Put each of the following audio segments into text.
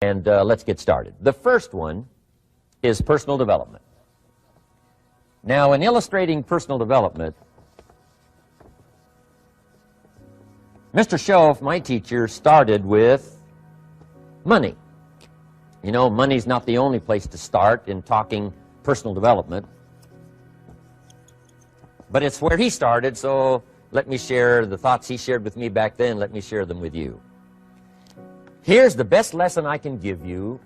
And let's get started. The first one is personal development. Now, in illustrating personal development, Mr. Schoaf, my teacher, started with money. You know, money's not the only place to start in talking personal development, but it's where he started, so let me share the thoughts he shared with me back then. Let me share them with you. Here's the best lesson I can give you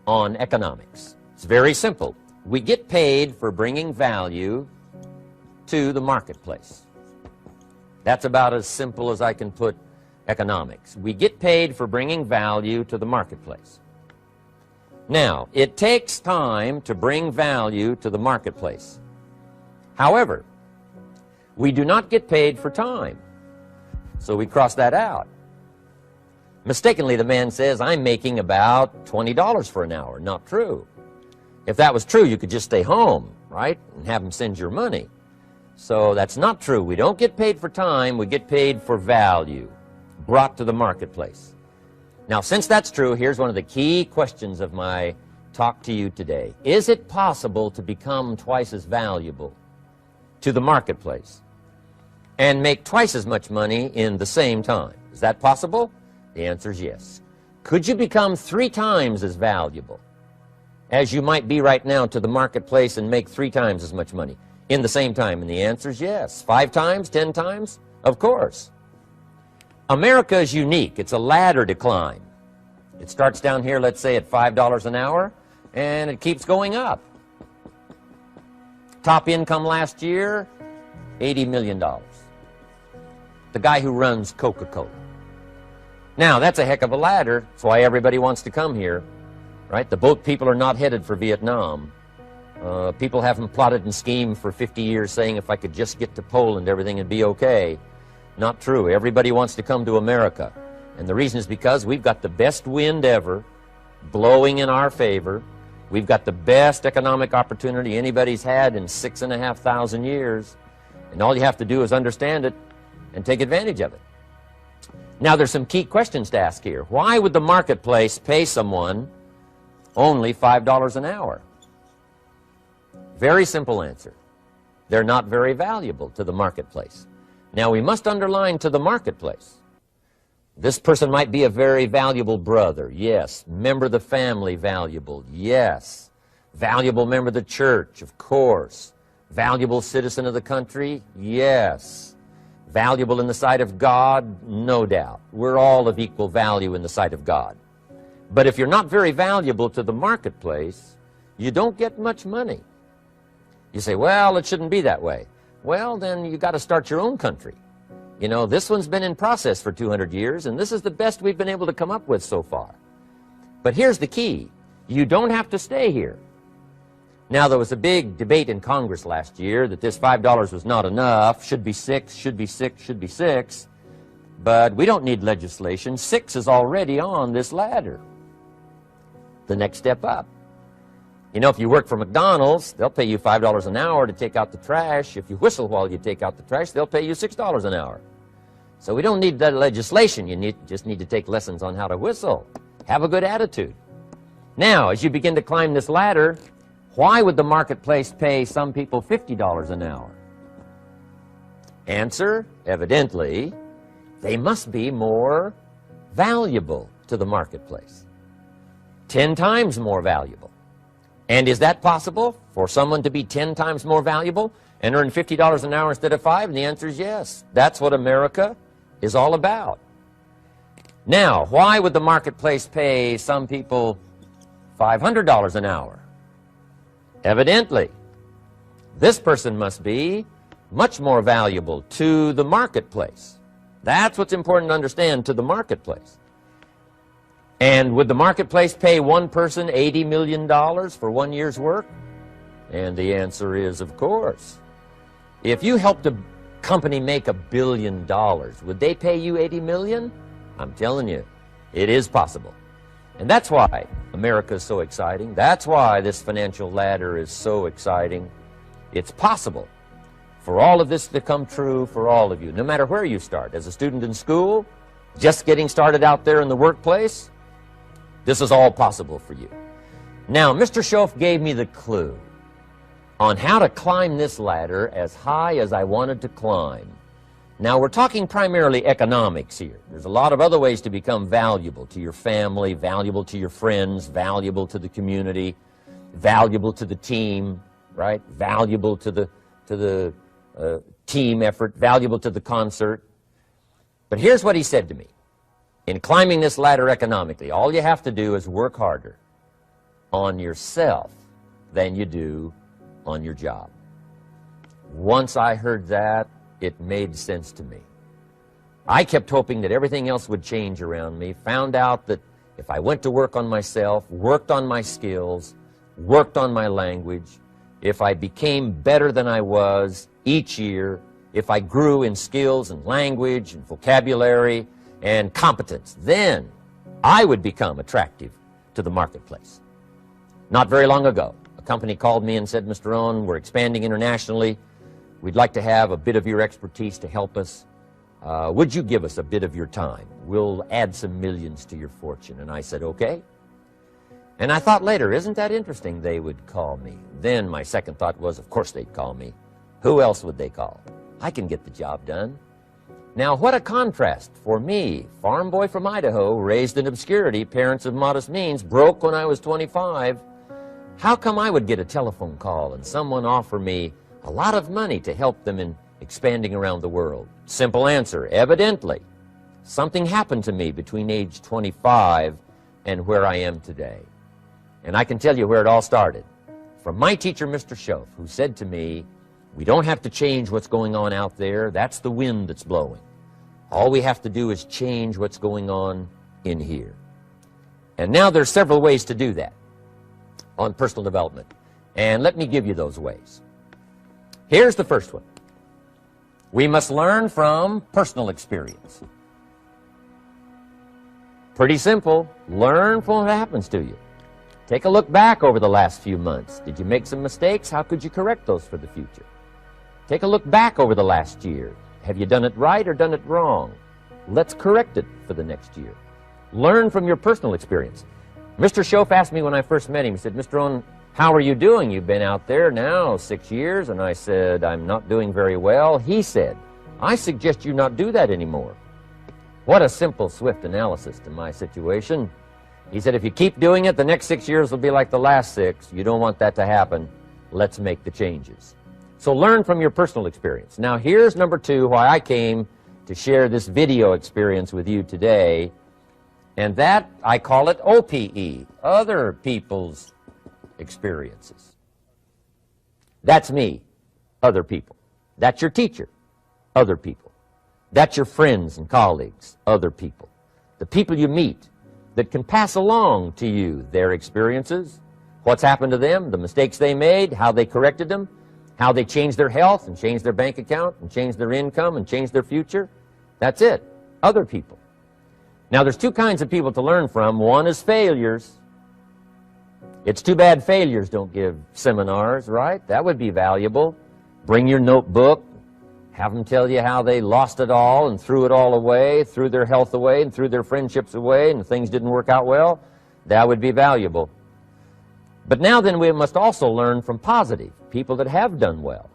on economics. It's very simple. We get paid for bringing value to the marketplace. That's about as simple as I can put economics. We get paid for bringing value to the marketplace. Now, it takes time to bring value to the marketplace. However, we do not get paid for time, so we cross that out. Mistakenly, the man says, I'm making about $20 for an hour. Not true. If that was true, you could just stay home, right, and have him send your money. So that's not true. We don't get paid for time. We get paid for value brought to the marketplace. Now, since that's true, here's one of the key questions of my talk to you today. Is it possible to become twice as valuable to the marketplace and make twice as much money in the same time? Is that possible? The answer is yes. Could you become 3 times as valuable as you might be right now to the marketplace and make 3 times as much money in the same time? And the answer is yes. 5 times, 10 times? Of course. America is unique. It's a ladder to climb. It starts down here, let's say, at $5 an hour, and it keeps going up. Top income last year, $80 million. The guy who runs Coca-Cola. Now, that's a heck of a ladder. That's why everybody wants to come here, right? The boat people are not headed for Vietnam. People haven't plotted and schemed for 50 years saying if I could just get to Poland, everything would be okay. Not true. Everybody wants to come to America. And the reason is because we've got the best wind ever blowing in our favor. We've got the best economic opportunity anybody's had in 6,500 years. And all you have to do is understand it and take advantage of it. Now, there's some key questions to ask here. Why would the marketplace pay someone only $5 an hour? Very simple answer. They're not very valuable to the marketplace. Now, we must underline to the marketplace. This person might be a very valuable brother, yes. Member of the family, valuable, yes. Valuable member of the church, of course. Valuable citizen of the country, yes. Valuable in the sight of God, no doubt. We're all of equal value in the sight of God. But if you're not very valuable to the marketplace, you don't get much money. You say, well, it shouldn't be that way. Well, then you got to start your own country. You know, this one's been in process for 200 years, and this is the best we've been able to come up with so far. But here's the key. You don't have to stay here. Now, there was a big debate in Congress last year that this $5 was not enough, should be 6, should be 6, should be 6. But we don't need legislation. 6 is already on this ladder. The next step up. You know, if you work for McDonald's, they'll pay you $5 an hour to take out the trash. If you whistle while you take out the trash, they'll pay you $6 an hour. So we don't need that legislation. You just need to take lessons on how to whistle. Have a good attitude. Now, as you begin to climb this ladder, why would the marketplace pay some people $50 an hour? Answer, evidently, they must be more valuable to the marketplace. 10 times more valuable. And is that possible for someone to be 10 times more valuable and earn $50 an hour instead of 5? And the answer is yes. That's what America is all about. Now, why would the marketplace pay some people $500 an hour? Evidently, this person must be much more valuable to the marketplace. That's what's important to understand, to the marketplace. And would the marketplace pay one person $80 million for 1 year's work? And the answer is, of course. If you helped a company make $1 billion, would they pay you $80 million? I'm telling you, it is possible. And that's why America is so exciting. That's why this financial ladder is so exciting. It's possible for all of this to come true for all of you, no matter where you start. As a student in school, just getting started out there in the workplace, This is all possible for you. Now, Mr. Schoaf gave me the clue on how to climb this ladder as high as I wanted to climb. Now, we're talking primarily economics here. There's a lot of other ways to become valuable to your family, valuable to your friends, valuable to the community, valuable to the team, right? Valuable to the team effort, valuable to the concert. But here's what he said to me. In climbing this ladder economically, all you have to do is work harder on yourself than you do on your job. Once I heard that, it made sense to me. I kept hoping that everything else would change around me, found out that if I went to work on myself, worked on my skills, worked on my language, if I became better than I was each year, if I grew in skills and language and vocabulary and competence, then I would become attractive to the marketplace. Not very long ago, a company called me and said, Mr. Rohn, we're expanding internationally. We'd like to have a bit of your expertise to help us. Would you give us a bit of your time? We'll add some millions to your fortune. And I said, okay. And I thought later, isn't that interesting they would call me? Then my second thought was, of course they'd call me. Who else would they call? I can get the job done. Now, what a contrast for me, farm boy from Idaho, raised in obscurity, parents of modest means, broke when I was 25. How come I would get a telephone call and someone offer me a lot of money to help them in expanding around the world? Simple answer, evidently. Something happened to me between age 25 and where I am today. And I can tell you where it all started. From my teacher, Mr. Schoaf, who said to me, we don't have to change what's going on out there. That's the wind that's blowing. All we have to do is change what's going on in here. And now there's several ways to do that on personal development. And let me give you those ways. Here's the first one. We must learn from personal experience. Pretty simple. Learn from what happens to you. Take a look back over the last few months. Did you make some mistakes? How could you correct those for the future? Take a look back over the last year. Have you done it right or done it wrong? Let's correct it for the next year. Learn from your personal experience. Mr. Schoaf asked me when I first met him, he said, Mr. Rohn, how are you doing? You've been out there now 6 years. And I said, I'm not doing very well. He said, I suggest you not do that anymore. What a simple, swift analysis to my situation. He said, if you keep doing it, the next 6 years will be like the last 6. You don't want that to happen. Let's make the changes. So learn from your personal experience. Now here's number 2, why I came to share this video experience with you today. And that, I call it OPE, other people's experiences. That's me, other people. That's your teacher, other people. That's your friends and colleagues, other people. The people you meet that can pass along to you their experiences, what's happened to them, the mistakes they made, how they corrected them, how they changed their health and changed their bank account and changed their income and changed their future. That's it, other people. Now there's 2 kinds of people to learn from. One is failures. It's too bad failures don't give seminars, right? That would be valuable. Bring your notebook, have them tell you how they lost it all and threw it all away, threw their health away and threw their friendships away and things didn't work out well. That would be valuable. But now then we must also learn from positive, people that have done well.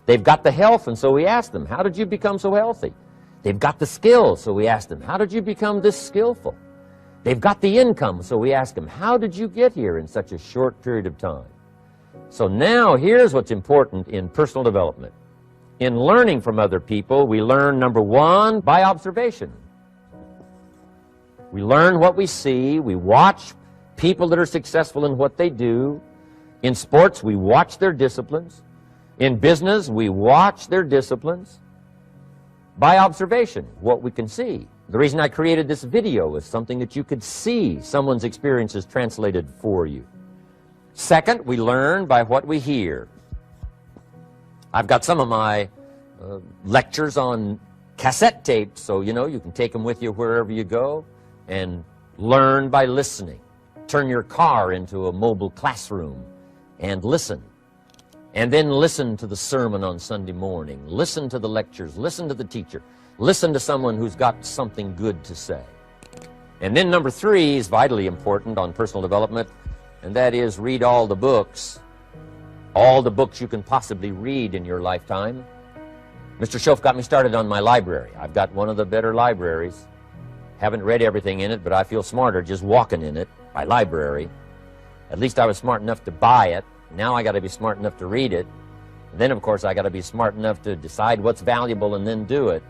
They've got the health, and so we ask them, how did you become so healthy? They've got the skills, so we ask them, how did you become this skillful? They've got the income, so we ask them, how did you get here in such a short period of time? So now here's what's important in personal development. In learning from other people, we learn, number 1, by observation. We learn what we see. We watch people that are successful in what they do. In sports, we watch their disciplines. In business, we watch their disciplines. By observation, what we can see. The reason I created this video was something that you could see someone's experiences translated for you. Second, we learn by what we hear. I've got some of my lectures on cassette tapes, so you can take them with you wherever you go and learn by listening. Turn your car into a mobile classroom and listen. And then listen to the sermon on Sunday morning. Listen to the lectures. Listen to the teacher. Listen to someone who's got something good to say. And then number 3 is vitally important on personal development, and that is read all the books you can possibly read in your lifetime. Mr. Schoaf got me started on my library. I've got one of the better libraries. Haven't read everything in it, but I feel smarter just walking in it, my library. At least I was smart enough to buy it. Now I got to be smart enough to read it. And then, of course, I got to be smart enough to decide what's valuable and then do it.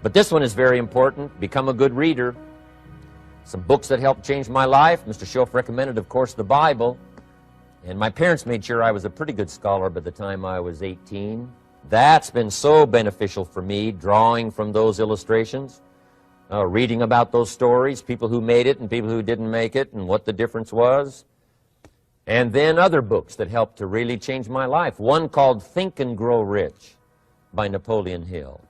But this one is very important. Become a good reader. Some books that helped change my life. Mr. Schoaf recommended, of course, the Bible. And my parents made sure I was a pretty good scholar by the time I was 18. That's been so beneficial for me, drawing from those illustrations, reading about those stories, people who made it and people who didn't make it, and what the difference was. And then other books that helped to really change my life. One called Think and Grow Rich by Napoleon Hill.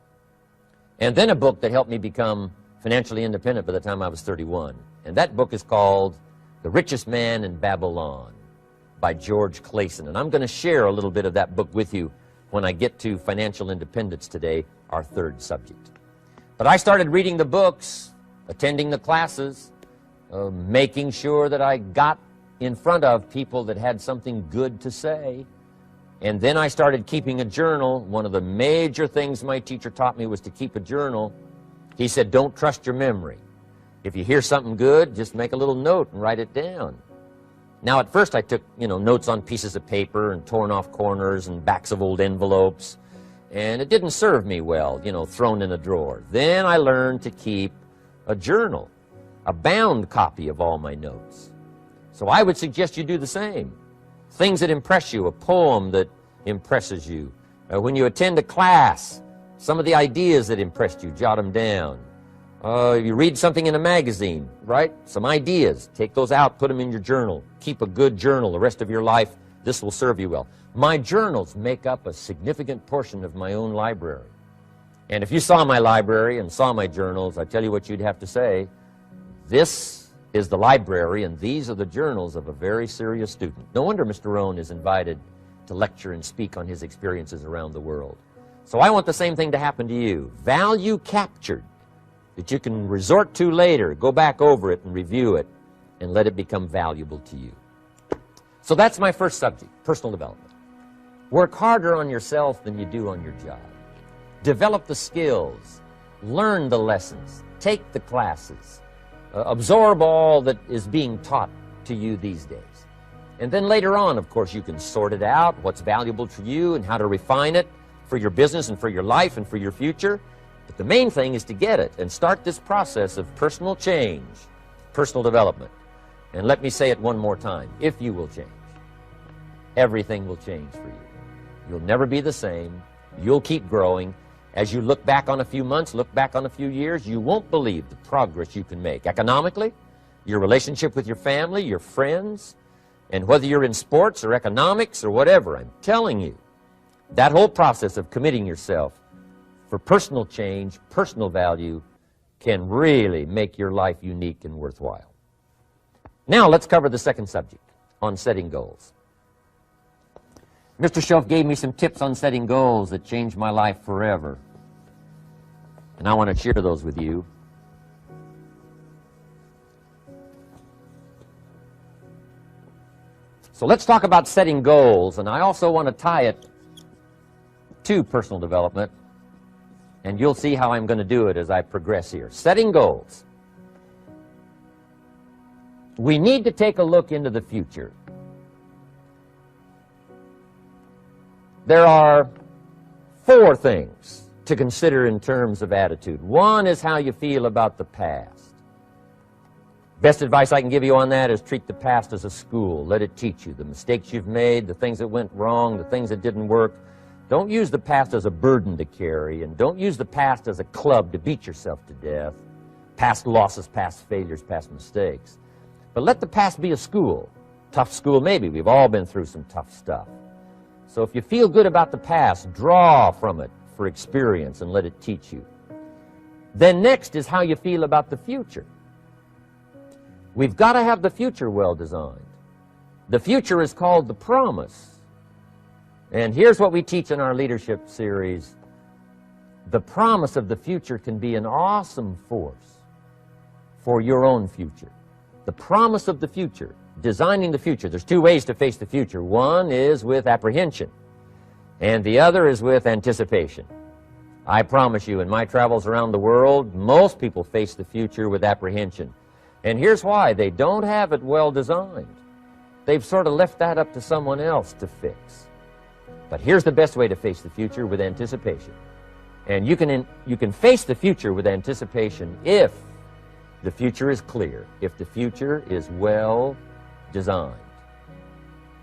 And then a book that helped me become financially independent by the time I was 31. And that book is called The Richest Man in Babylon by George Clason. And I'm going to share a little bit of that book with you when I get to financial independence today, our 3rd subject. But I started reading the books, attending the classes, making sure that I got in front of people that had something good to say. And then I started keeping a journal. One of the major things my teacher taught me was to keep a journal. He said, don't trust your memory. If you hear something good, just make a little note and write it down. Now, at first I took, notes on pieces of paper and torn off corners and backs of old envelopes. And it didn't serve me well, thrown in a drawer. Then I learned to keep a journal, a bound copy of all my notes. So I would suggest you do the same. Things that impress you, a poem that impresses you. When you attend a class, some of the ideas that impressed you, jot them down. You read something in a magazine, right? Some ideas, take those out, put them in your journal. Keep a good journal the rest of your life. This will serve you well. My journals make up a significant portion of my own library. And if you saw my library and saw my journals, I tell you what you'd have to say. This is the library, and these are the journals of a very serious student. No wonder Mr. Rohn is invited to lecture and speak on his experiences around the world. So I want the same thing to happen to you. Value captured that you can resort to later, go back over it and review it, and let it become valuable to you. So that's my first subject, personal development. Work harder on yourself than you do on your job. Develop the skills, learn the lessons, take the classes, absorb all that is being taught to you these days. And then later on, of course, you can sort it out, what's valuable to you and how to refine it for your business and for your life and for your future. But the main thing is to get it and start this process of personal change, personal development. And let me say it one more time. If you will change, everything will change for you. You'll never be the same. You'll keep growing. As you look back on a few months, look back on a few years, you won't believe the progress you can make. Economically, your relationship with your family, your friends, and whether you're in sports or economics or whatever, I'm telling you, that whole process of committing yourself for personal change, personal value, can really make your life unique and worthwhile. Now let's cover the 2nd subject, on setting goals. Mr. Schoaf gave me some tips on setting goals that changed my life forever. And I want to share those with you. So let's talk about setting goals, and I also want to tie it to personal development. And you'll see how I'm going to do it as I progress here. Setting goals. We need to take a look into the future. There are 4 things to consider in terms of attitude. One is how you feel about the past. Best advice I can give you on that is treat the past as a school. Let it teach you the mistakes you've made, the things that went wrong, the things that didn't work. Don't use the past as a burden to carry, and don't use the past as a club to beat yourself to death. Past losses, past failures, past mistakes. But let the past be a school. Tough school maybe. We've all been through some tough stuff. So if you feel good about the past, draw from it for experience and let it teach you. Then next is how you feel about the future. We've got to have the future well designed. The future is called the promise. And here's what we teach in our leadership series. The promise of the future can be an awesome force for your own future. The promise of the future, designing the future. There's two ways to face the future. One is with apprehension, and the other is with anticipation. I promise you, in my travels around the world, most people face the future with apprehension. And here's why. They don't have it well designed. They've sort of left that up to someone else to fix. But here's the best way to face the future, with anticipation. And you can face the future with anticipation if the future is clear, if the future is well designed.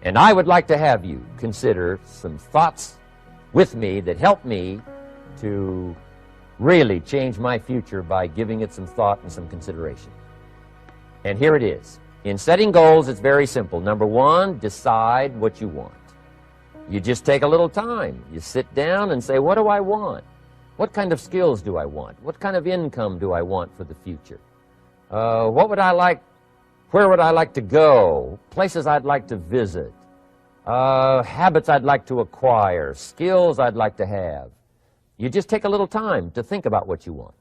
And I would like to have you consider some thoughts with me that help me to really change my future by giving it some thought and some consideration. And here it is. In setting goals, it's very simple. Number one, decide what you want. You just take a little time. You sit down and say, what do I want? What kind of skills do I want? What kind of income do I want for the future? What would I like? Where would I like to go? Places I'd like to visit. Habits I'd like to acquire. Skills I'd like to have. You just take a little time to think about what you want.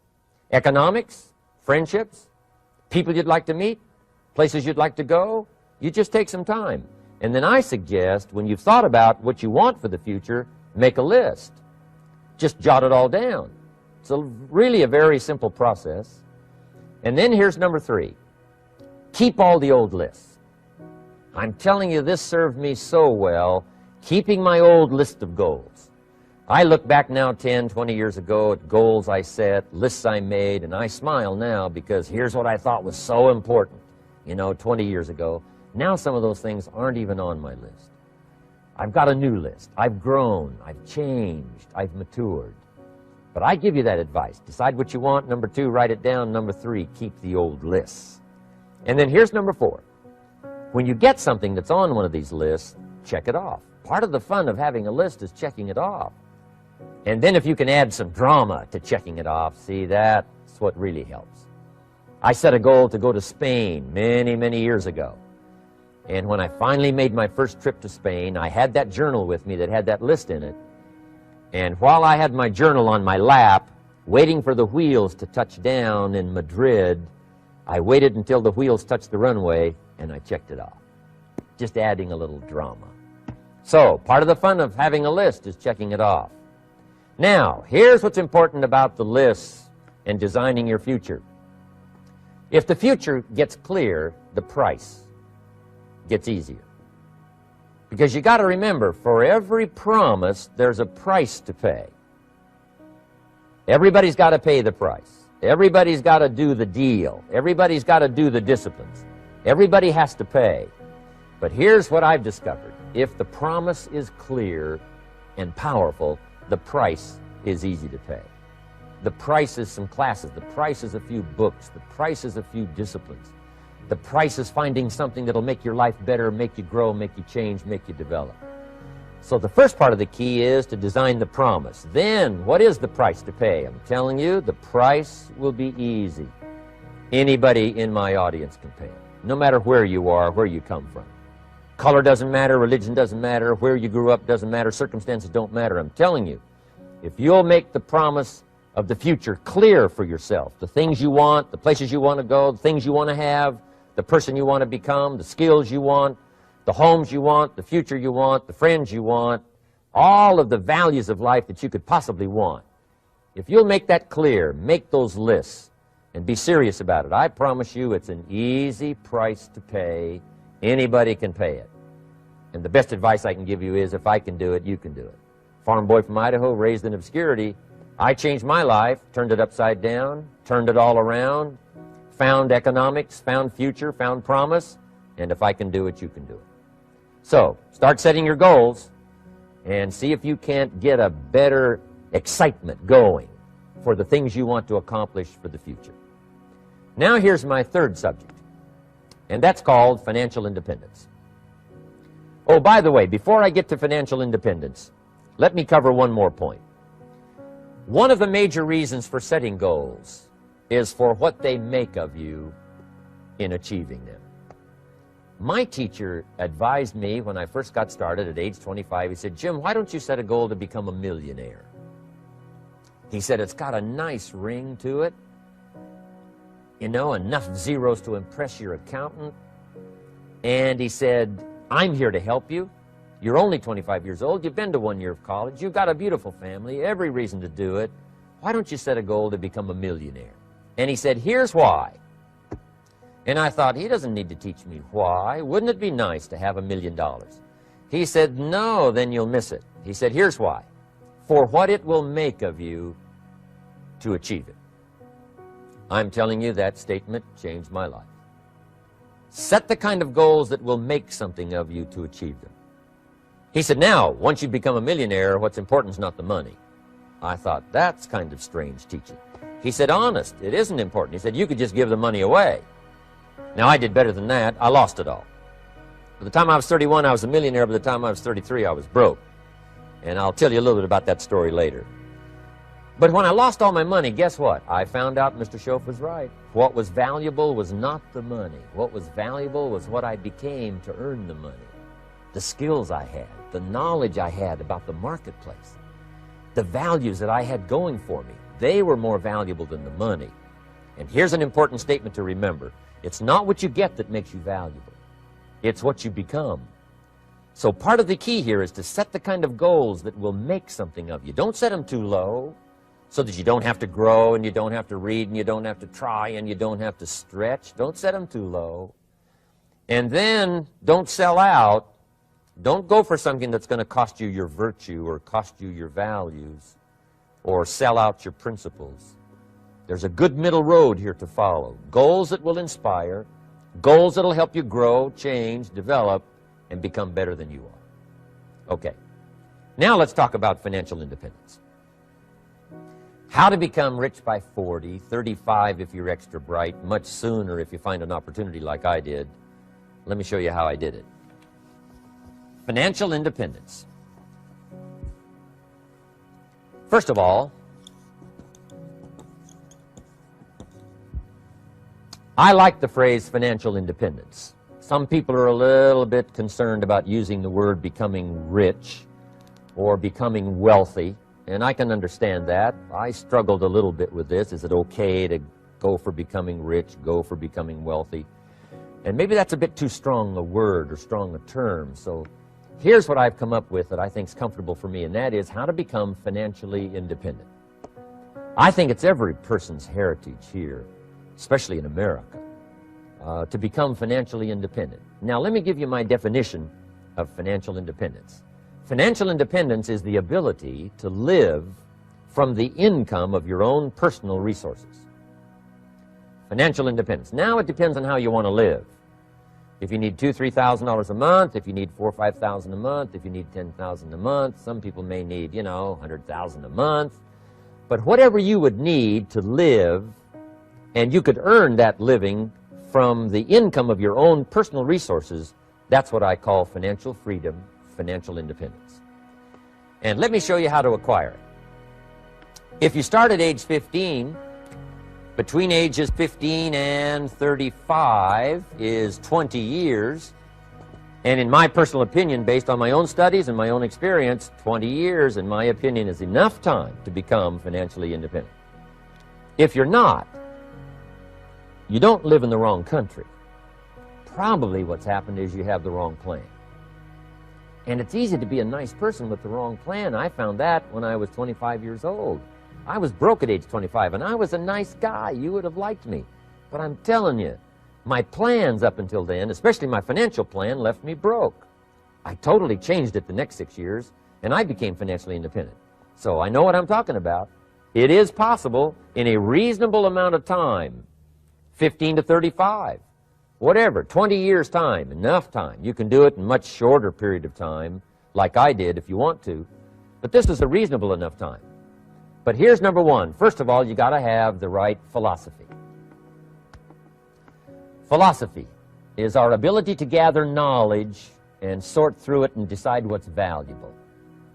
Economics, friendships, people you'd like to meet, places you'd like to go. You just take some time. And then I suggest, when you've thought about what you want for the future, make a list. Just jot it all down. It's really a very simple process. And then here's number three. Keep all the old lists. I'm telling you, this served me so well, keeping my old list of goals. I look back now 10, 20 years ago at goals I set, lists I made, and I smile now because here's what I thought was so important, 20 years ago. Now some of those things aren't even on my list. I've got a new list. I've grown. I've changed. I've matured. But I give you that advice. Decide what you want. Number two, write it down. Number three, keep the old lists. And then here's number four. When you get something that's on one of these lists, check it off. Part of the fun of having a list is checking it off. And then if you can add some drama to checking it off, see, that's what really helps. I set a goal to go to Spain many, many years ago. And when I finally made my first trip to Spain, I had that journal with me that had that list in it. And while I had my journal on my lap, waiting for the wheels to touch down in Madrid, I waited until the wheels touched the runway, and I checked it off. Just adding a little drama. So, part of the fun of having a list is checking it off. Now, here's what's important about the lists and designing your future. If the future gets clear, the price gets easier. Because you got to remember, for every promise, there's a price to pay. Everybody's got to pay the price. Everybody's got to do the deal. Everybody's got to do the disciplines. Everybody has to pay. But here's what I've discovered. If the promise is clear and powerful, the price is easy to pay. The price is some classes. The price is a few books. The price is a few disciplines. The price is finding something that'll make your life better, make you grow, make you change, make you develop. So the first part of the key is to design the promise. Then, what is the price to pay? I'm telling you, the price will be easy. Anybody in my audience can pay it, no matter where you are, where you come from. Color doesn't matter, religion doesn't matter, where you grew up doesn't matter, circumstances don't matter. I'm telling you, if you'll make the promise of the future clear for yourself, the things you want, the places you want to go, the things you want to have, the person you want to become, the skills you want, the homes you want, the future you want, the friends you want, all of the values of life that you could possibly want. If you'll make that clear, make those lists, and be serious about it, I promise you it's an easy price to pay. Anybody can pay it. And the best advice I can give you is, if I can do it, you can do it. Farm boy from Idaho, raised in obscurity, I changed my life, turned it upside down, turned it all around, found economics, found future, found promise, and if I can do it, you can do it. So, start setting your goals and see if you can't get a better excitement going for the things you want to accomplish for the future. Now here's my third subject, and that's called financial independence. Oh, by the way, before I get to financial independence, let me cover one more point. One of the major reasons for setting goals is for what they make of you in achieving them. My teacher advised me when I first got started at age 25, he said, Jim, why don't you set a goal to become a millionaire? He said, it's got a nice ring to it. you know, enough zeros to impress your accountant. And he said, I'm here to help you. You're only 25 years old. You've been to 1 year of college. You've got a beautiful family, every reason to do it. Why don't you set a goal to become a millionaire? And he said, here's why. And I thought, he doesn't need to teach me why. Wouldn't it be nice to have $1 million? He said, no, then you'll miss it. He said, here's why. For what it will make of you to achieve it. I'm telling you, that statement changed my life. Set the kind of goals that will make something of you to achieve them. He said, now, once you become a millionaire, what's important is not the money. I thought, that's kind of strange teaching. He said, honest, it isn't important. He said, you could just give the money away. Now, I did better than that. I lost it all. By the time I was 31, I was a millionaire. By the time I was 33, I was broke. And I'll tell you a little bit about that story later. But when I lost all my money, guess what? I found out Mr. Schoaf was right. What was valuable was not the money. What was valuable was what I became to earn the money. The skills I had, the knowledge I had about the marketplace, the values that I had going for me. They were more valuable than the money. And here's an important statement to remember. It's not what you get that makes you valuable. It's what you become. So part of the key here is to set the kind of goals that will make something of you. Don't set them too low so that you don't have to grow and you don't have to read and you don't have to try and you don't have to stretch. Don't set them too low. And then don't sell out. Don't go for something that's going to cost you your virtue or cost you your values or sell out your principles. There's a good middle road here to follow. Goals that will inspire, goals that will help you grow, change, develop, and become better than you are. Okay. Now let's talk about financial independence. How to become rich by 40, 35 if you're extra bright, much sooner if you find an opportunity like I did. Let me show you how I did it. Financial independence. First of all, I like the phrase financial independence. Some people are a little bit concerned about using the word becoming rich or becoming wealthy, and I can understand that. I struggled a little bit with this. Is it okay to go for becoming rich, go for becoming wealthy? And maybe that's a bit too strong a word or strong a term. So here's what I've come up with that I think is comfortable for me, and that is how to become financially independent. I think it's every person's heritage here, especially in America, to become financially independent. Now, let me give you my definition of financial independence. Financial independence is the ability to live from the income of your own personal resources. Financial independence. Now, it depends on how you want to live. If you need $2,000, $3,000 a month, if you need $4,000 or $5,000 a month, if you need $10,000 a month, some people may need, $100,000 a month. But whatever you would need to live, and you could earn that living from the income of your own personal resources, that's what I call financial freedom, financial independence. And let me show you how to acquire it. If you start at age 15, between ages 15 and 35 is 20 years. And in my personal opinion, based on my own studies and my own experience, 20 years, in my opinion, is enough time to become financially independent. If you're not, you don't live in the wrong country. Probably what's happened is you have the wrong plan. And it's easy to be a nice person with the wrong plan. I found that when I was 25 years old. I was broke at age 25, and I was a nice guy. You would have liked me. But I'm telling you, my plans up until then, especially my financial plan, left me broke. I totally changed it the next 6 years, and I became financially independent. So I know what I'm talking about. It is possible in a reasonable amount of time, 15 to 35, whatever, 20 years' time, enough time. You can do it in a much shorter period of time, like I did if you want to. But this is a reasonable enough time. But here's number one. First of all, you got to have the right philosophy. Philosophy is our ability to gather knowledge and sort through it and decide what's valuable.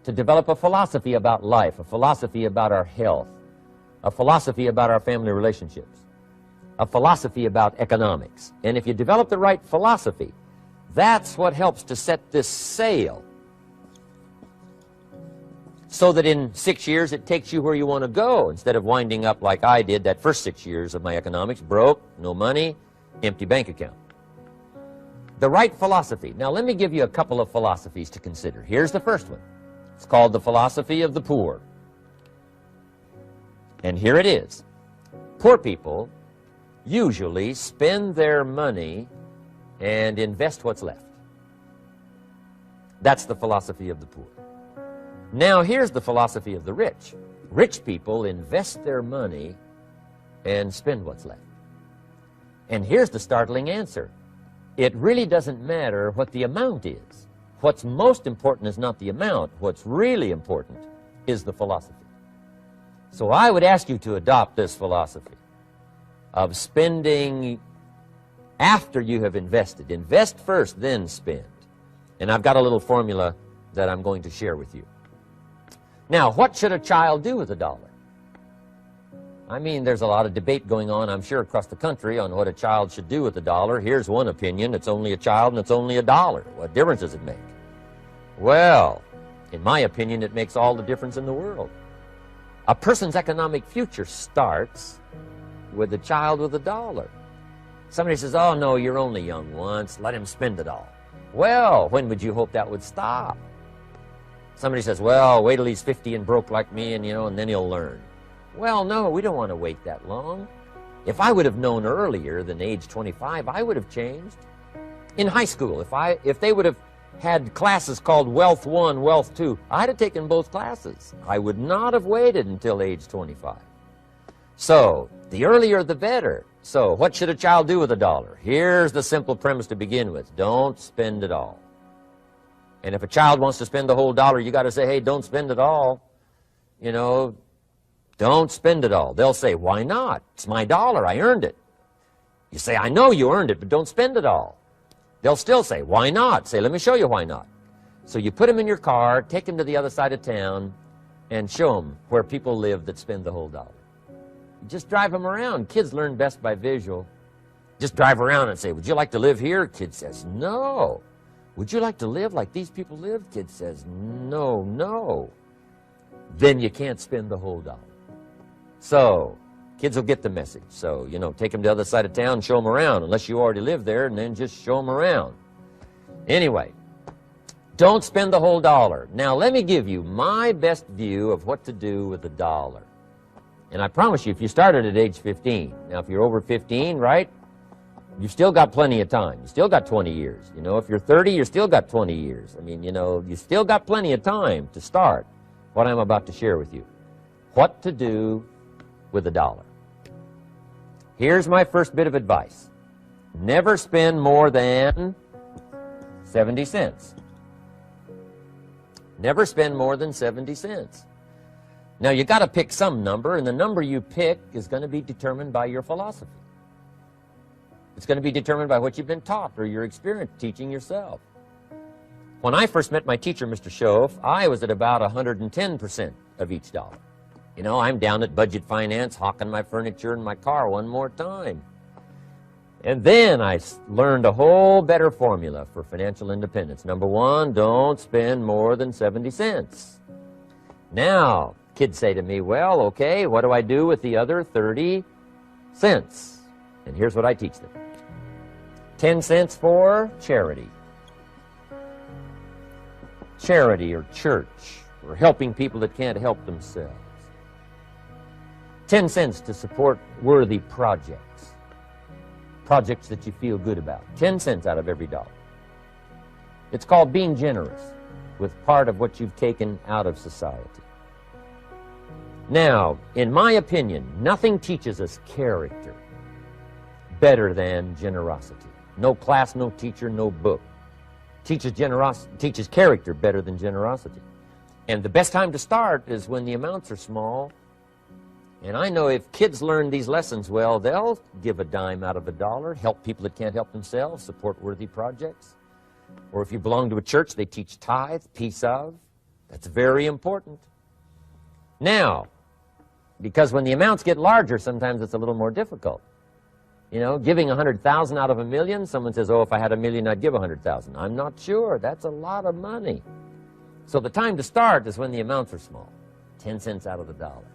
To develop a philosophy about life, a philosophy about our health, a philosophy about our family relationships, a philosophy about economics. And if you develop the right philosophy, that's what helps to set this sail. so that in 6 years it takes you where you want to go, instead of winding up like I did that first 6 years of my economics, broke, no money, empty bank account. The right philosophy. Now let me give you a couple of philosophies to consider. Here's the first one. It's called the philosophy of the poor. And here it is. Poor people usually spend their money and invest what's left. That's the philosophy of the poor. Now here's the philosophy of the rich. Rich people invest their money and spend what's left. And here's the startling answer. It really doesn't matter what the amount is. What's most important is not the amount. What's really important is the philosophy. So I would ask you to adopt this philosophy of spending after you have invested. Invest first, then spend. And I've got a little formula that I'm going to share with you. Now, what should a child do with $1? I mean, there's a lot of debate going on, I'm sure, across the country on what a child should do with $1. Here's one opinion. It's only a child and it's only $1. What difference does it make? Well, in my opinion, it makes all the difference in the world. A person's economic future starts with a child with $1. Somebody says, oh, no, you're only young once. Let him spend it all. Well, when would you hope that would stop? Somebody says, well, wait till he's 50 and broke like me, and, and then he'll learn. Well, no, we don't want to wait that long. If I would have known earlier than age 25, I would have changed. In high school, if they would have had classes called Wealth 1, Wealth 2, I'd have taken both classes. I would not have waited until age 25. So, the earlier the better. So, what should a child do with $1? Here's the simple premise to begin with. Don't spend it all. And if a child wants to spend the whole $1, you got to say, hey, don't spend it all. Don't spend it all. They'll say, why not? It's my $1. I earned it. You say, I know you earned it, but don't spend it all. They'll still say, why not? Say, let me show you why not. So you put them in your car, take them to the other side of town, and show them where people live that spend the whole $1. You just drive them around. Kids learn best by visual. Just drive around and say, would you like to live here? Kid says, no. Would you like to live like these people live? Kid says, no, no. Then you can't spend the whole $1. So, kids will get the message. So, take them to the other side of town, show them around, unless you already live there, and then just show them around. Anyway, don't spend the whole $1. Now, let me give you my best view of what to do with $1. And I promise you, if you started at age 15, now if you're over 15, right, you've still got plenty of time. You still got 20 years. If you're 30, you still got 20 years. I mean, you still got plenty of time to start what I'm about to share with you. What to do with $1. Here's my first bit of advice. Never spend more than 70 cents. Never spend more than 70 cents. Now, you got to pick some number, and the number you pick is going to be determined by your philosophy. It's going to be determined by what you've been taught or your experience teaching yourself. When I first met my teacher, Mr. Schoaf, I was at about 110% of each $1. I'm down at budget finance, hawking my furniture and my car one more time. And then I learned a whole better formula for financial independence. Number one, don't spend more than 70 cents. Now, kids say to me, well, okay, what do I do with the other 30 cents? And here's what I teach them. 10 cents for charity. Charity or church, or helping people that can't help themselves. 10 cents to support worthy projects. Projects that you feel good about. 10 cents out of every $1. It's called being generous with part of what you've taken out of society. Now, in my opinion, nothing teaches us character better than generosity. No class, no teacher, no book teaches character better than generosity. And the best time to start is when the amounts are small. And I know if kids learn these lessons well, they'll give a dime out of $1, help people that can't help themselves, support worthy projects. Or if you belong to a church, they teach tithe, piece of. That's very important. Now, because when the amounts get larger, sometimes it's a little more difficult. Giving 100,000 out of 1,000,000, someone says, oh, if I had 1,000,000, I'd give 100,000. I'm not sure. That's a lot of money. So the time to start is when the amounts are small. 10 cents out of the dollar.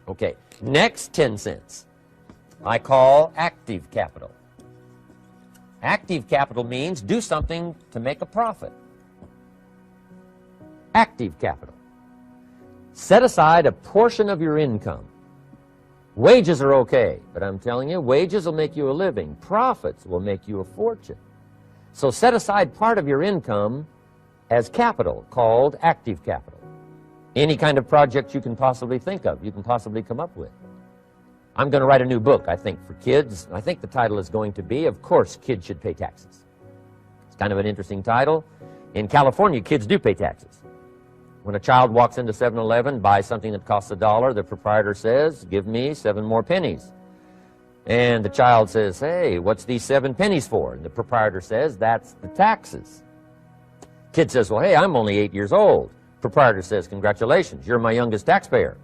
Okay, next 10 cents I call active capital. Active capital means do something to make a profit. Active capital. Set aside a portion of your income. Wages are okay, but I'm telling you, wages will make you a living. Profits will make you a fortune. So set aside part of your income as capital, called active capital. Any kind of project you can possibly think of, you can possibly come up with. I'm going to write a new book, I think, for kids. I think the title is going to be, Of Course Kids Should Pay Taxes. It's kind of an interesting title. In California, kids do pay taxes. When a child walks into 7-Eleven, buys something that costs $1, the proprietor says, give me 7 more pennies. And the child says, hey, what's these 7 pennies for? And the proprietor says, that's the taxes. Kid says, well, hey, I'm only 8 years old. Proprietor says, congratulations, you're my youngest taxpayer.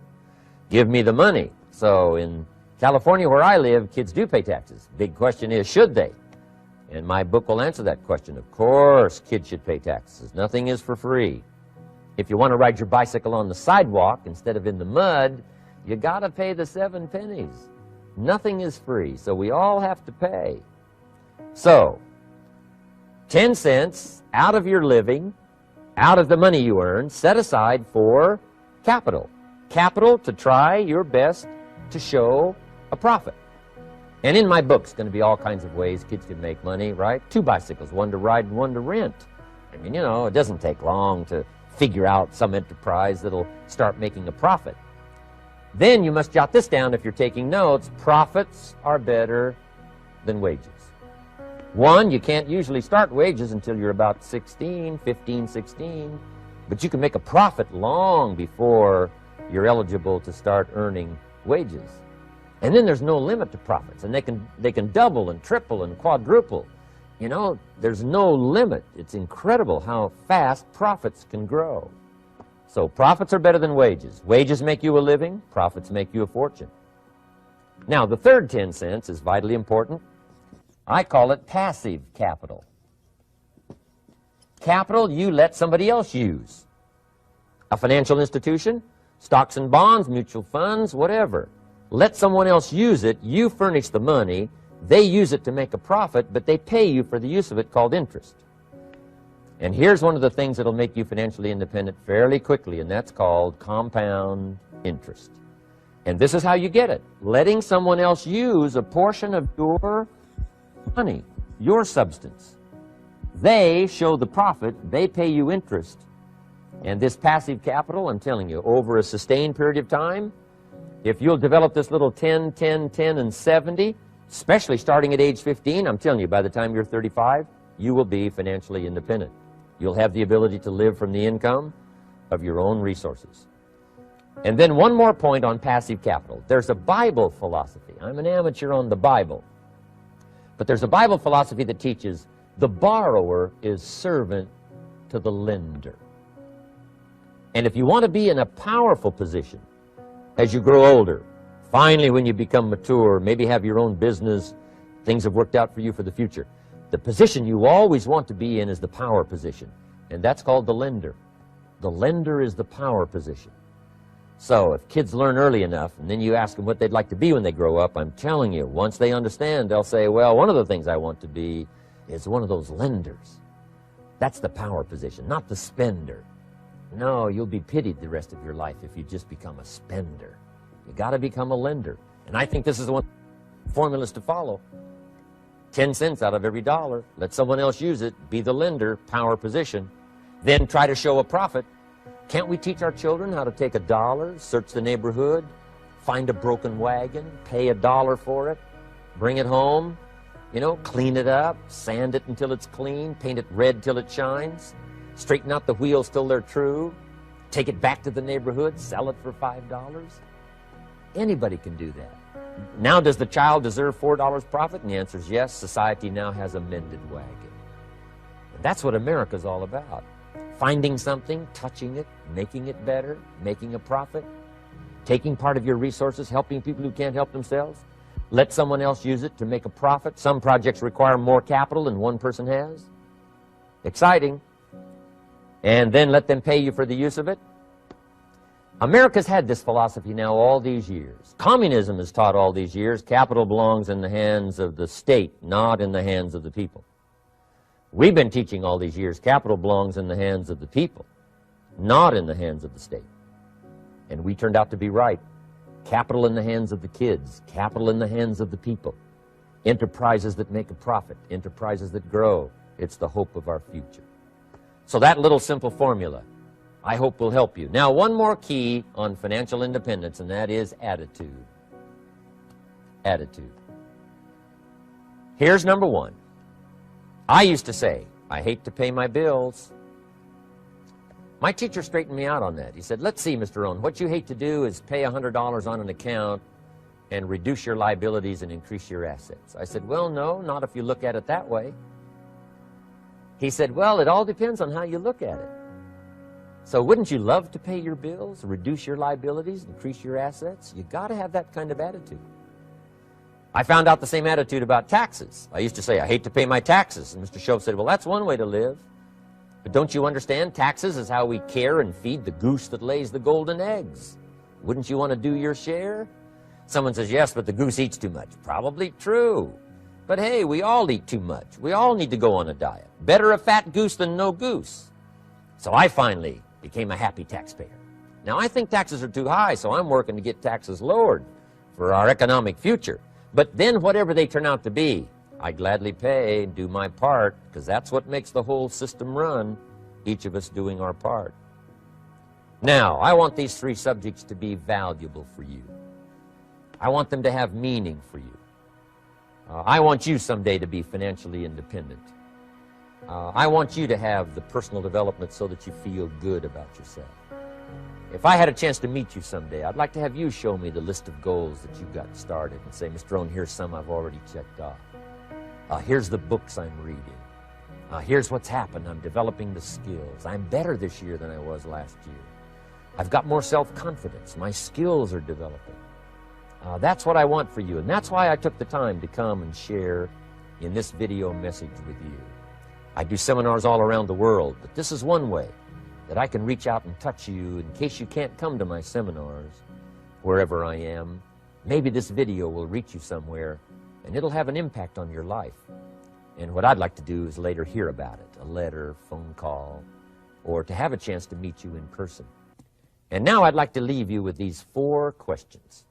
Give me the money. So in California, where I live, kids do pay taxes. Big question is, should they? And my book will answer that question. Of course, kids should pay taxes. Nothing is for free. If you want to ride your bicycle on the sidewalk instead of in the mud, you got to pay the 7 pennies. Nothing is free, so we all have to pay. So, 10 cents out of your living, out of the money you earn, set aside for capital. Capital to try your best to show a profit. And in my book, it's going to be all kinds of ways kids can make money, right? 2 bicycles, one to ride and one to rent. I mean, you know, it doesn't take long to figure out some enterprise that'll start making a profit. Then you must jot this down if you're taking notes. Profits are better than wages. 1, you can't usually start wages until you're about 16, 15, 16. But you can make a profit long before you're eligible to start earning wages. And then there's no limit to profits. And they can double and triple and quadruple. You know, there's no limit. It's incredible how fast profits can grow. So profits are better than wages. Wages make you a living. Profits make you a fortune. Now, the third 10 cents is vitally important. I call it passive capital. Capital you let somebody else use. A financial institution, stocks and bonds, mutual funds, whatever. Let someone else use it. You furnish the money. They use it to make a profit, but they pay you for the use of it, called interest. And here's one of the things that'll make you financially independent fairly quickly, and that's called compound interest. And this is how you get it. Letting someone else use a portion of your money, your substance. They show the profit, they pay you interest. And this passive capital, I'm telling you, over a sustained period of time, if you'll develop this little 10, 10, 10, and 70, especially starting at age 15, I'm telling you, by the time you're 35, you will be financially independent. You'll have the ability to live from the income of your own resources. And then one more point on passive capital. There's a Bible philosophy. I'm an amateur on the Bible. But there's a Bible philosophy that teaches the borrower is servant to the lender. And if you want to be in a powerful position as you grow older, finally when you become mature, maybe have your own business, things have worked out for you for the future, the position you always want to be in is the power position. And that's called the lender. The lender is the power position. So if kids learn early enough, and then you ask them what they'd like to be when they grow up, I'm telling you, once they understand, they'll say, well, one of the things I want to be is one of those lenders. That's the power position, not the spender. No, you'll be pitied the rest of your life if you just become a spender. You got to become a lender. And I think this is one formulas to follow. 10 cents out of every dollar. Let someone else use it. Be the lender, power position. Then try to show a profit. Can't we teach our children how to take $1, search the neighborhood, find a broken wagon, pay $1 for it, bring it home, you know, clean it up, sand it until it's clean, paint it red till it shines, straighten out the wheels till they're true, take it back to the neighborhood, sell it for $5? Anybody can do that. Now, does the child deserve $4 profit? And the answer is yes. Society now has a mended wagon. And that's what America's all about. Finding something, touching it, making it better, making a profit, taking part of your resources, helping people who can't help themselves. Let someone else use it to make a profit. Some projects require more capital than one person has. Exciting. and then let them pay you for the use of it? America's had this philosophy now all these years. Communism has taught all these years capital belongs in the hands of the state, not in the hands of the people. We've been teaching all these years capital belongs in the hands of the people, not in the hands of the state. And we turned out to be right. Capital in the hands of the kids, capital in the hands of the people. Enterprises that make a profit, enterprises that grow. It's the hope of our future. So that little simple formula, I hope, will help you. Now, one more key on financial independence, and that is attitude. Attitude. Here's number one. I used to say, I hate to pay my bills. My teacher straightened me out on that. He said, let's see, Mr. Rohn, what you hate to do is pay $100 on an account and reduce your liabilities and increase your assets. I said, well, no, not if you look at it that way. He said, well, it all depends on how you look at it. So wouldn't you love to pay your bills, reduce your liabilities, increase your assets? You got to have that kind of attitude. I found out the same attitude about taxes. I used to say, I hate to pay my taxes. And Mr. Shove said, well, that's one way to live. But don't you understand? Taxes is how we care and feed the goose that lays the golden eggs. Wouldn't you want to do your share? Someone says, yes, but the goose eats too much. Probably true. But hey, we all eat too much. We all need to go on a diet. Better a fat goose than no goose. So I finally became a happy taxpayer. Now, I think taxes are too high, so I'm working to get taxes lowered for our economic future. But then whatever they turn out to be, I gladly pay and do my part, because that's what makes the whole system run, each of us doing our part. Now, I want these three subjects to be valuable for you. I want them to have meaning for you. I want you someday to be financially independent. I want you to have the personal development so that you feel good about yourself. If I had a chance to meet you someday, I'd like to have you show me the list of goals that you got started and say, Mr. Rohn, here's some I've already checked off. Here's the books I'm reading. Here's what's happened. I'm developing the skills. I'm better this year than I was last year. I've got more self-confidence. My skills are developing. That's what I want for you, and that's why I took the time to come and share in this video message with you. I do seminars all around the world, but this is one way that I can reach out and touch you in case you can't come to my seminars, wherever I am. Maybe this video will reach you somewhere, and it'll have an impact on your life. And what I'd like to do is later hear about it, a letter, phone call, or to have a chance to meet you in person. And now I'd like to leave you with these 4 questions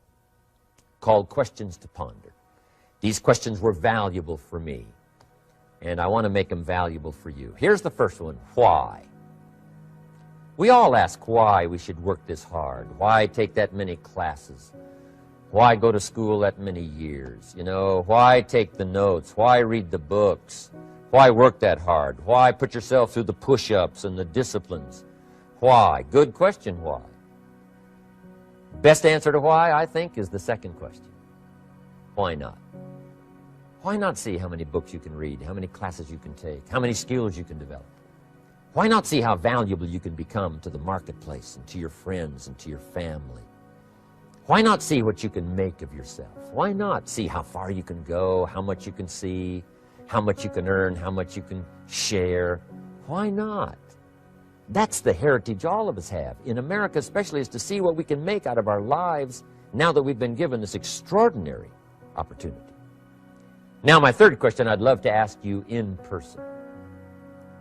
called questions to ponder. These questions were valuable for me, and I want to make them valuable for you. Here's the first one, why? We all ask why we should work this hard. Why take that many classes? Why go to school that many years? You know, why take the notes? Why read the books? Why work that hard? Why put yourself through the push-ups and the disciplines? Why? Good question, why? Best answer to why, I think, is the second question. Why not? Why not see how many books you can read, how many classes you can take, how many skills you can develop? Why not see how valuable you can become to the marketplace and to your friends and to your family? Why not see what you can make of yourself? Why not see how far you can go, how much you can see, how much you can earn, how much you can share? Why not? That's the heritage all of us have, in America especially, is to see what we can make out of our lives now that we've been given this extraordinary opportunity. Now, my third question I'd love to ask you in person.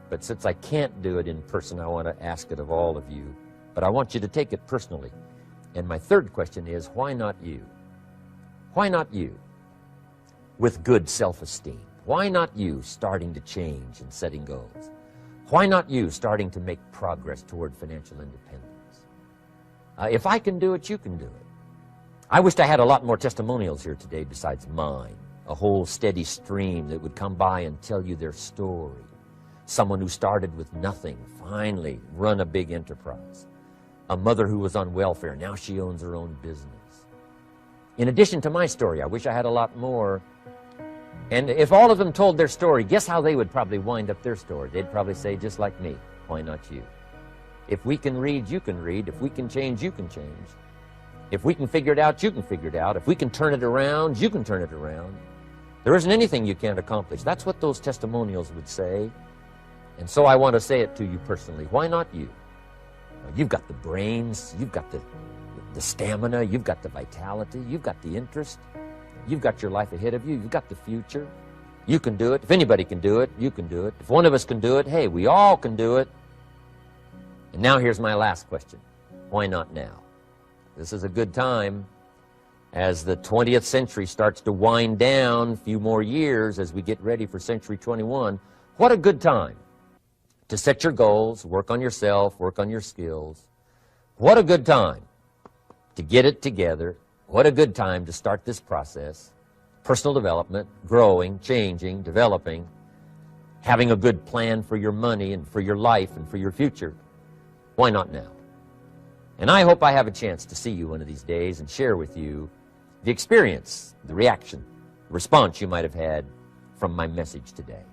But since I can't do it in person, I want to ask it of all of you. But I want you to take it personally. And my third question is, why not you? Why not you? With good self-esteem. Why not you starting to change and setting goals? Why not you starting to make progress toward financial independence? If I can do it, you can do it. I wished I had a lot more testimonials here today besides mine. A whole steady stream that would come by and tell you their story. Someone who started with nothing, finally run a big enterprise. A mother who was on welfare, now she owns her own business. In addition to my story, I wish I had a lot more. And if all of them told their story, guess how they would probably wind up their story? They'd probably say, just like me, why not you? If we can read, you can read. If we can change, you can change. If we can figure it out, you can figure it out. If we can turn it around, you can turn it around. There isn't anything you can't accomplish. That's what those testimonials would say. And so I want to say it to you personally. Why not you? You've got the brains, you've got the stamina, you've got the vitality, you've got the interest, you've got your life ahead of you, you've got the future. You can do it. If anybody can do it, you can do it. If one of us can do it, hey, we all can do it. And now here's my last question. Why not now? This is a good time as the 20th century starts to wind down, a few more years as we get ready for century 21. What a good time to set your goals, work on yourself, work on your skills. What a good time to get it together. What a good time to start this process. Personal development, growing, changing, developing, having a good plan for your money and for your life and for your future. Why not now? And I hope I have a chance to see you one of these days and share with you the experience, the reaction, the response you might have had from my message today.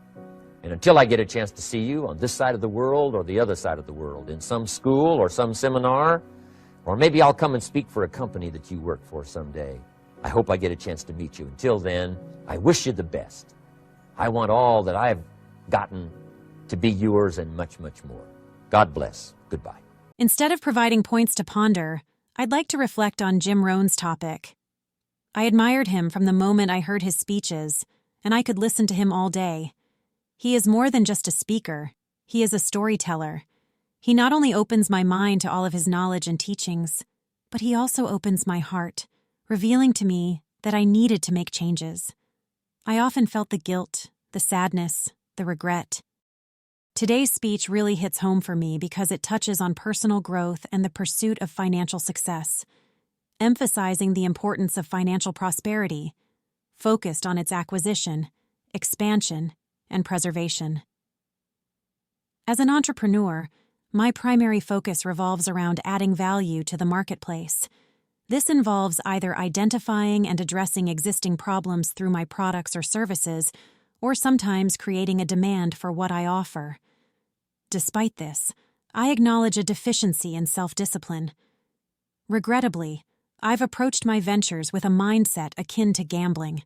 And until I get a chance to see you on this side of the world or the other side of the world, in some school or some seminar, or maybe I'll come and speak for a company that you work for someday, I hope I get a chance to meet you. Until then, I wish you the best. I want all that I've gotten to be yours and much, much more. God bless. Goodbye. Instead of providing points to ponder, I'd like to reflect on Jim Rohn's topic. I admired him from the moment I heard his speeches, and I could listen to him all day. He is more than just a speaker. He is a storyteller. He not only opens my mind to all of his knowledge and teachings, but he also opens my heart, revealing to me that I needed to make changes. I often felt the guilt, the sadness, the regret. Today's speech really hits home for me because it touches on personal growth and the pursuit of financial success, emphasizing the importance of financial prosperity, focused on its acquisition, expansion, and preservation. As an entrepreneur, my primary focus revolves around adding value to the marketplace. This involves either identifying and addressing existing problems through my products or services, or sometimes creating a demand for what I offer. Despite this, I acknowledge a deficiency in self-discipline. Regrettably, I've approached my ventures with a mindset akin to gambling.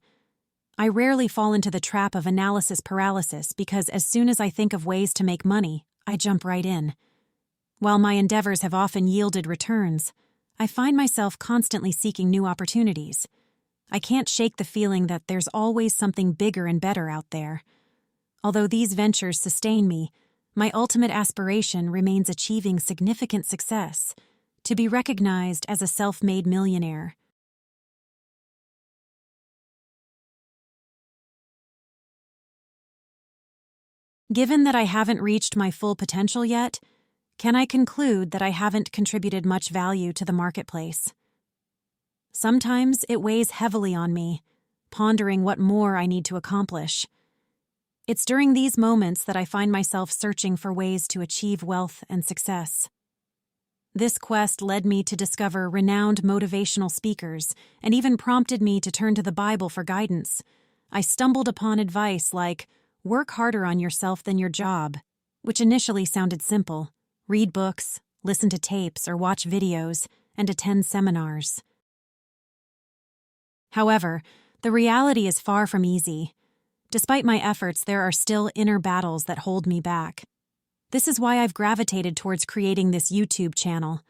I rarely fall into the trap of analysis paralysis because as soon as I think of ways to make money, I jump right in. While my endeavors have often yielded returns, I find myself constantly seeking new opportunities. I can't shake the feeling that there's always something bigger and better out there. Although these ventures sustain me, my ultimate aspiration remains achieving significant success, to be recognized as a self-made millionaire. Given that I haven't reached my full potential yet, can I conclude that I haven't contributed much value to the marketplace? Sometimes it weighs heavily on me, pondering what more I need to accomplish. It's during these moments that I find myself searching for ways to achieve wealth and success. This quest led me to discover renowned motivational speakers and even prompted me to turn to the Bible for guidance. I stumbled upon advice like, work harder on yourself than your job, which initially sounded simple. Read books, listen to tapes or watch videos, and attend seminars. However, the reality is far from easy. Despite my efforts, there are still inner battles that hold me back. This is why I've gravitated towards creating this YouTube channel,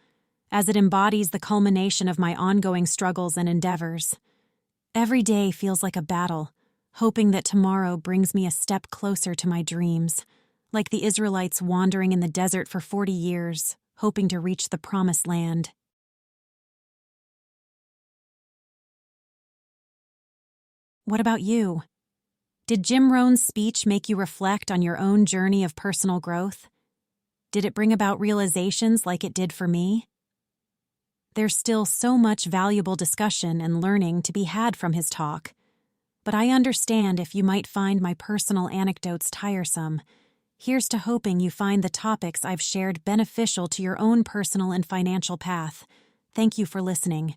as it embodies the culmination of my ongoing struggles and endeavors. Every day feels like a battle, hoping that tomorrow brings me a step closer to my dreams, like the Israelites wandering in the desert for 40 years, hoping to reach the promised land. What about you? Did Jim Rohn's speech make you reflect on your own journey of personal growth? Did it bring about realizations like it did for me? There's still so much valuable discussion and learning to be had from his talk, but I understand if you might find my personal anecdotes tiresome. Here's to hoping you find the topics I've shared beneficial to your own personal and financial path. Thank you for listening.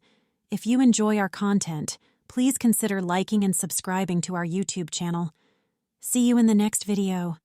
If you enjoy our content, please consider liking and subscribing to our YouTube channel. See you in the next video.